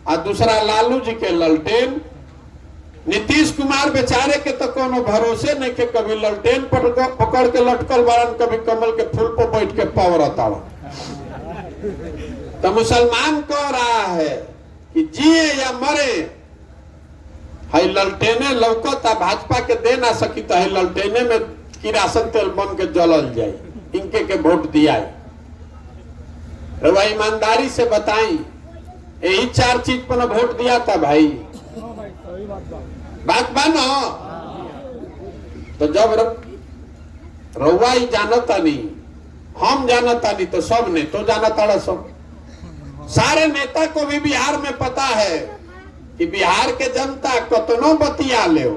और दूसरा लालू जी के ललटेन। नीतीश कुमार बेचारे के तो कोनो भरोसे नहीं के, कभी ललटेन पकड़ के लटकल बारन, कभी कमल के फूल पर बैठ के पवरता। तो मुसलमान कह रहा है कि जिए या मरे, हई ललटेने लौकता भाजपा के दे ना सकी, तो हई ललटेने में किरासन तेल बन के जलल जाए, इनके के वोट दिया। रवा ईमानदारी से बताई, यही 4 चीज पर वोट दिया था भाई, बात बानो। तो जब रउआ ही जानता नहीं, हम जानता नहीं, तो सब ने तो जानता। सब सारे नेता को भी बिहार में पता है कि बिहार के जनता कतनो बतिया ले,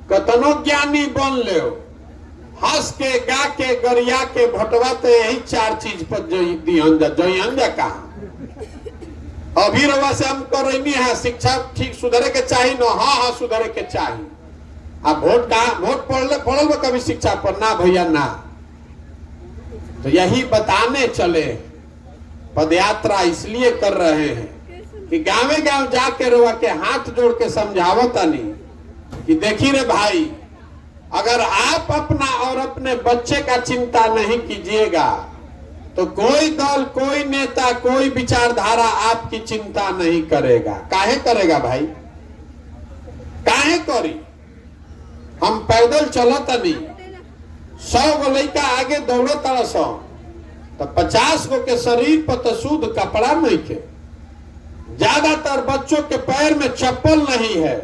कतनो ज्ञानी बन ले, हंस के गा के गरिया के भटवा, तो यही 4 चीज पर जइंजा कहा। अभी रवा से हम कर रही है, शिक्षा ठीक सुधरे के चाहिए न। हाँ सुधरे के चाहिए। अब वोट कहा, वोट पड़ल कभी शिक्षा पर ना भैया ना। तो यही बताने चले, पदयात्रा इसलिए कर रहे हैं कि गांवे गांव जाके रवा के हाथ जोड़ के समझावता नहीं कि देखिए रे भाई, अगर आप अपना और अपने बच्चे का चिंता नहीं कीजिएगा तो कोई दल, कोई नेता, कोई विचारधारा आपकी चिंता नहीं करेगा। काहे करेगा भाई, काहे करी? हम पैदल चलत नहीं, 100 गो लड़का आगे दौड़ता, तो 50 गो के शरीर पर तो शुद्ध कपड़ा नहीं थे। ज्यादातर बच्चों के पैर में चप्पल नहीं है।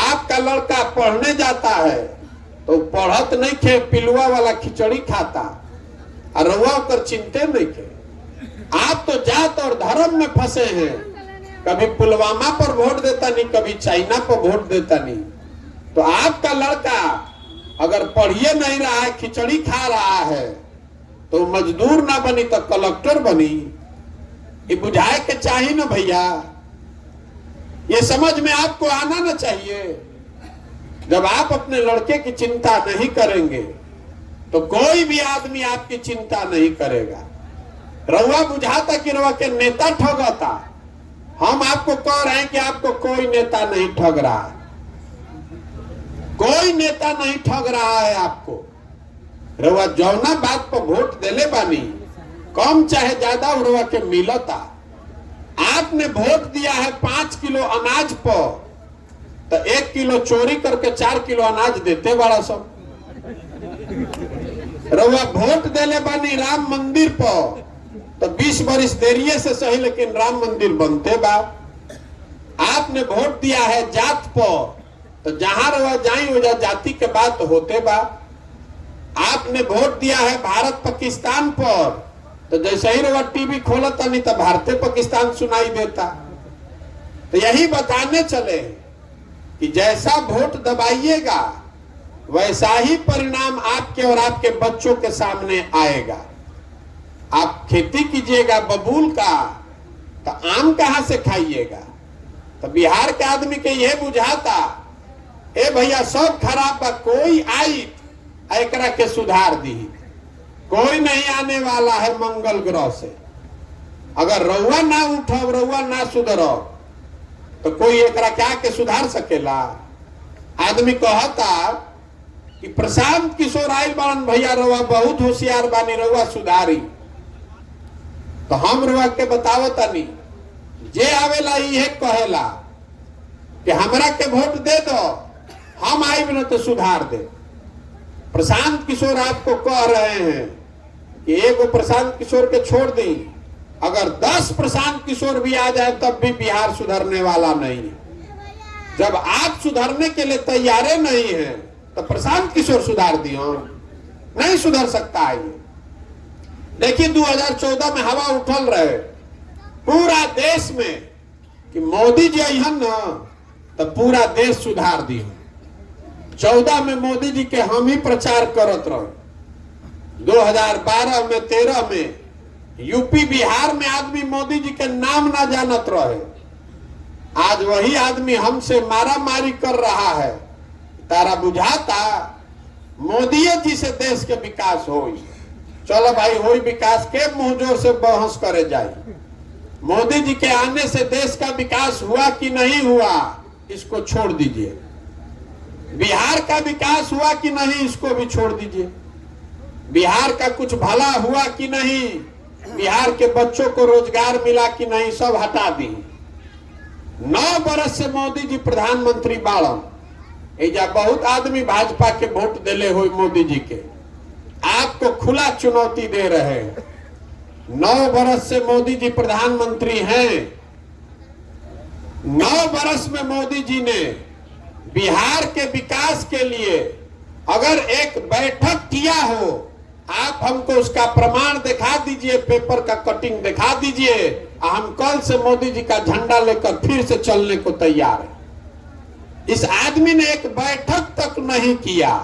आपका लड़का पढ़ने जाता है तो पढ़त नहीं थे, पिलुआ वाला खिचड़ी खाता, और रउआ कर चिंते नहीं थे। आप तो जात और धर्म में फंसे हैं, कभी पुलवामा पर वोट देता नहीं, कभी चाइना पर वोट देता नहीं। तो आपका लड़का अगर पढ़िए नहीं रहा है, खिचड़ी खा रहा है, तो मजदूर ना बनी तो कलेक्टर बनी। ये बुझाए के चाहिए ना भैया, ये समझ में आपको आना ना चाहिए। जब आप अपने लड़के की चिंता नहीं करेंगे तो कोई भी आदमी आपकी चिंता नहीं करेगा। रउआ बुझाता कि रउआ के नेता ठगता, हम आपको कह रहे हैं कि आपको कोई नेता नहीं ठग रहा है, कोई नेता नहीं ठग रहा है आपको। रउआ जौना बात पर वोट देले बानी, कम चाहे ज्यादा रउआ के मिलता। आपने वोट दिया है 5 किलो अनाज पर, तो 1 किलो चोरी करके 4 किलो अनाज देते बड़ा सब। रउआ वोट देले बानी राम मंदिर पर, तो 20 बरिस देरिये से सही, लेकिन राम मंदिर बनते बा। आपने वोट दिया है जात पर, तो जहां रउआ जाई वजह जाति के बात होते बा। आपने वोट दिया है भारत पाकिस्तान पर, तो जैसे ही रउआ टीवी खोलता नहीं तो भारत पाकिस्तान सुनाई देता। तो यही बताने चले कि जैसा वोट दबाइएगा वैसा ही परिणाम आपके और आपके बच्चों के सामने आएगा। आप खेती कीजिएगा बबूल का, तो आम कहां से खाइएगा? तो बिहार के आदमी के यह बुझाता, ए भैया सब खराब बा, कोई आई एकरा के सुधार दी। कोई नहीं आने वाला है मंगल ग्रह से। अगर रउआ ना उठो, रउआ ना सुधरो, तो कोई एकरा क्या के सुधार सकेला? आदमी कहता कि प्रशांत किशोर आयल बारन भैया, रउआ बहुत होशियार बानी, रउआ सुधारी। तो हम रउआ के बतावता नहीं, जे आवेला ये कहेला कि हमरा के वोट दे दो, हम आइब न तो सुधार दे। प्रशांत किशोर आपको कह रहे हैं कि एक प्रशांत किशोर के छोड़ दी, अगर 10 प्रशांत किशोर भी आ जाए तब भी बिहार सुधरने वाला नहीं है। जब आप सुधरने के लिए तैयार नहीं है तो प्रशांत किशोर सुधार दियो, नहीं सुधर सकता है ये। देखिए 2014 में हवा उठल रहे पूरा देश में कि मोदी जी अहन न तो पूरा देश सुधार दी। 14 में मोदी जी के हम ही प्रचार करत रहे। 2012 में 13 में यूपी बिहार में आदमी मोदी जी के नाम ना जानत रहे। आज वही आदमी हमसे मारा मारी कर रहा है। तारा बुझाता मोदी जी से देश के विकास हो। चलो भाई, हो विकास के मुंह जोर से बहस करे जाए। मोदी जी के आने से देश का विकास हुआ कि नहीं हुआ, इसको छोड़ दीजिए। बिहार का विकास हुआ कि नहीं, इसको भी छोड़ दीजिए। बिहार का कुछ भला हुआ कि नहीं, बिहार के बच्चों को रोजगार मिला कि नहीं, सब हटा दी। 9 बरस से मोदी जी प्रधानमंत्री बाड़न। एजा बहुत आदमी भाजपा के वोट दिले हुए मोदी जी के, आपको खुला चुनौती दे रहे हैं। 9 बरस से मोदी जी प्रधानमंत्री हैं। 9 बरस में मोदी जी ने बिहार के विकास के लिए अगर एक बैठक किया हो, आप हमको उसका प्रमाण दिखा दीजिए, पेपर का कटिंग दिखा दीजिए, हम कल से मोदी जी का झंडा लेकर फिर से चलने को तैयार है। इस आदमी ने एक बैठक तक नहीं किया,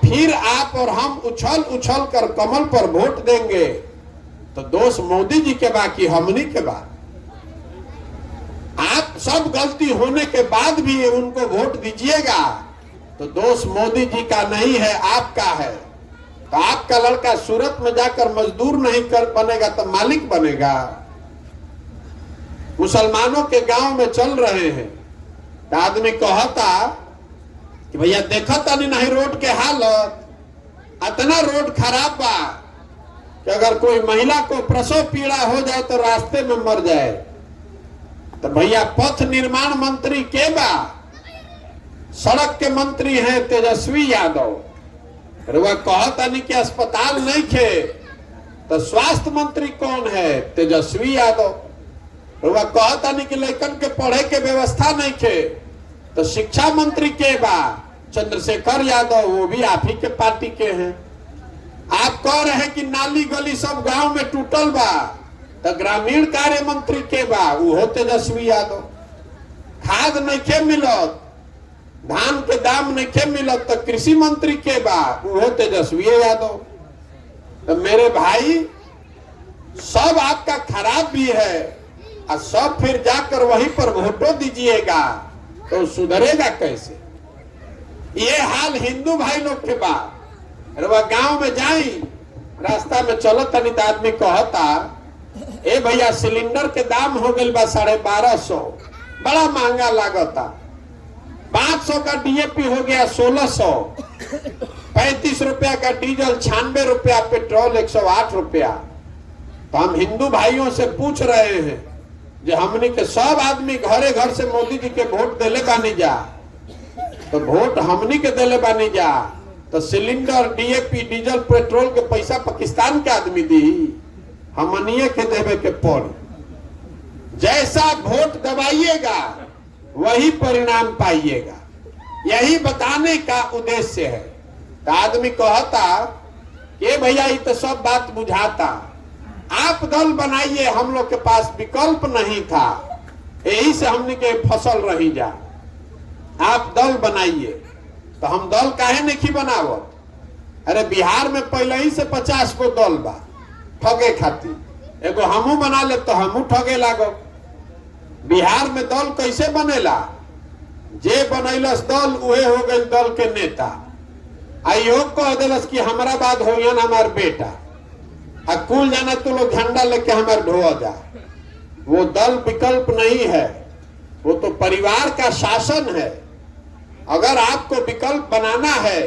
फिर आप और हम उछल उछल कर कमल पर वोट देंगे, तो दोष मोदी जी के बा कि हमनी के बा। आप सब गलती होने के बाद भी उनको वोट दीजिएगा, तो दोष मोदी जी का नहीं है, आपका है। तो आपका लड़का सूरत में जाकर मजदूर नहीं कर बनेगा तो मालिक बनेगा। मुसलमानों के गांव में चल रहे हैं, तो आदमी कहता कि भैया देखा तनी नहीं रोड के हालत, इतना रोड खराब बा कि अगर कोई महिला को प्रसव पीड़ा हो जाए तो रास्ते में मर जाए। तो भैया पथ निर्माण मंत्री के बा? सड़क के मंत्री हैं तेजस्वी यादव। वह कहता नहीं कि अस्पताल नहीं खे, तो स्वास्थ्य मंत्री कौन है? तेजस्वी यादव। वह कहता नहीं कि लड़कन के पढ़े के व्यवस्था नहीं खे, तो शिक्षा मंत्री के बा? चंद्रशेखर यादव, वो भी आप ही के पार्टी के हैं। आप कह रहे हैं कि नाली गली सब गांव में टूटल बा, तो ग्रामीण कार्य मंत्री के बा? वो तेजस्वी यादव। खाद नहीं खे मिलत, धान के दाम नहीं खे मिलत, तो कृषि मंत्री के बा? वो तेजस्वी यादव। तो मेरे भाई, सब आपका खराब भी है, और सब फिर जाकर वहीं पर वोटो दीजिएगा, तो सुधरेगा कैसे? ये हाल हिंदू भाई लोग के बा। वह गांव में जाई, रास्ता में चलो तनी तो आदमी कहता, ए भैया सिलेंडर के दाम हो गए बा 1250, बड़ा महंगा लागता। 500 का डीएपी हो गया 1600, 35 रुपया का डीजल, 96 रुपया पेट्रोल, 108 रुपया। तो हम हिंदू भाइयों से पूछ रहे हैं, जो हमने के सब आदमी घरे घर से मोदी जी के वोट दिले बानी जा, तो वोट हमनी के दिले बानी जा, तो सिलेंडर, डीएपी, डीजल, पेट्रोल के पैसा पाकिस्तान के आदमी दी, हमनिए के देवे के पड़। जैसा वोट दबाइएगा वही परिणाम पाइएगा, यही बताने का उद्देश्य है। तो आदमी कहता कि भैया ये तो सब बात बुझाता, आप दल बनाइए, हम लोग के पास विकल्प नहीं था, यही से हमने के फसल रही जा। आप दल बनाइए, तो हम दल काहे नहीं बनावत? अरे बिहार में पहले ही से 50 को दल बा ठगे खातिर, एगो हमू बना ले तो हमू ठगे लागो। बिहार में दल कैसे बनेला? जे बनैलस दल उहे हो गए दल के नेता। आयोग कह दिलस कि हमारा बाद हो हमार बेटा, आ कुल जाना तो लोग झंडा लेके हमारे ढोआ जा। वो दल विकल्प नहीं है, वो तो परिवार का शासन है। अगर आपको विकल्प बनाना है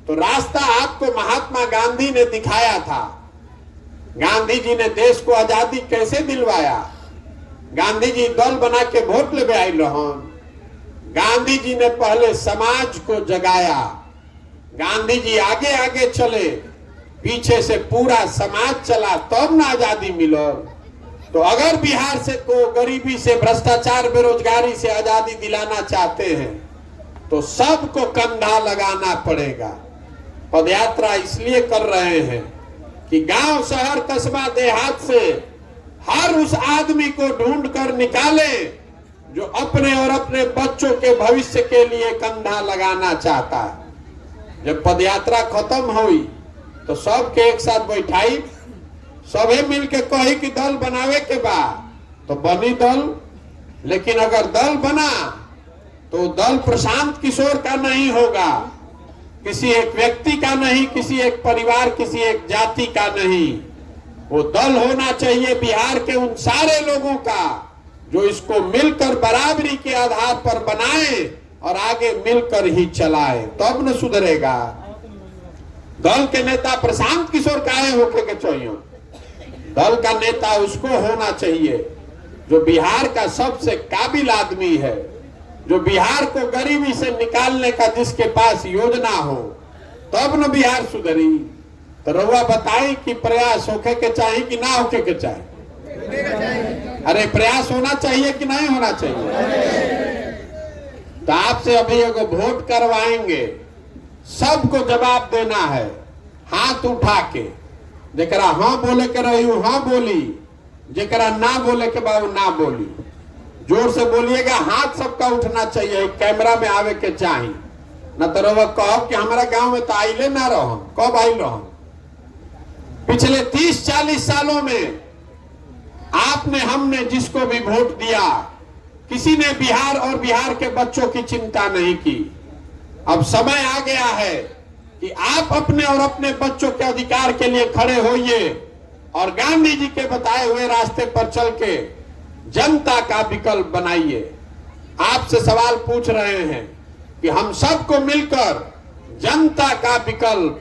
तो रास्ता आपको महात्मा गांधी ने दिखाया था। गांधी जी ने देश को आजादी कैसे दिलवाया? गांधी जी दल बना के वोट ले आयल रहन। गांधी जी ने पहले समाज को जगाया, गांधी जी आगे आगे चले, पीछे से पूरा समाज चला, तब ना आजादी मिलो। तो अगर बिहार से को गरीबी से, भ्रष्टाचार, बेरोजगारी से आजादी दिलाना चाहते हैं तो सबको कंधा लगाना पड़ेगा। पदयात्रा इसलिए कर रहे हैं कि गांव, शहर, कस्बा, देहात से हर उस आदमी को ढूंढ कर निकाले जो अपने और अपने बच्चों के भविष्य के लिए कंधा लगाना चाहता है। जब पदयात्रा खत्म हुई तो सबके एक साथ बैठाई, सभी मिलके कही कि दल बनावे के बाद तो बनी दल। लेकिन अगर दल बना तो दल प्रशांत किशोर का नहीं होगा, किसी एक व्यक्ति का नहीं, किसी एक परिवार, किसी एक जाति का नहीं। वो दल होना चाहिए बिहार के उन सारे लोगों का जो इसको मिलकर बराबरी के आधार पर बनाए और आगे मिलकर ही चलाए, तब न सुधरेगा। दल के नेता प्रशांत किशोर काहे होके के चाहिए? दल का नेता उसको होना चाहिए जो बिहार का सबसे काबिल आदमी है, जो बिहार को गरीबी से निकालने का जिसके पास योजना हो, तब न बिहार सुधरी। तो रउआ बताई कि प्रयास होके के चाहिए कि ना होके के चाहिए? अरे प्रयास होना चाहिए कि नहीं होना चाहिए? तो आपसे अभी एगो वोट करवाएंगे, सबको जवाब देना है हाथ उठा के। जेकरा हाँ बोले के रही हाँ बोली, जेकरा ना बोले के बाद ना बोली। जोर से बोलिएगा, हाथ सबका उठना चाहिए, कैमरा में आवे के चाहिए। न तो रउआ कहो कि हमारा गांव में तो आइले ना रहो। कब आइल रहो? पिछले 30-40 सालों में आपने हमने जिसको भी वोट दिया, किसी ने बिहार और बिहार के बच्चों की चिंता नहीं की। अब समय आ गया है कि आप अपने और अपने बच्चों के अधिकार के लिए खड़े होइए और गांधी जी के बताए हुए रास्ते पर चल के जनता का विकल्प बनाइए। आपसे सवाल पूछ रहे हैं कि हम सबको मिलकर जनता का विकल्प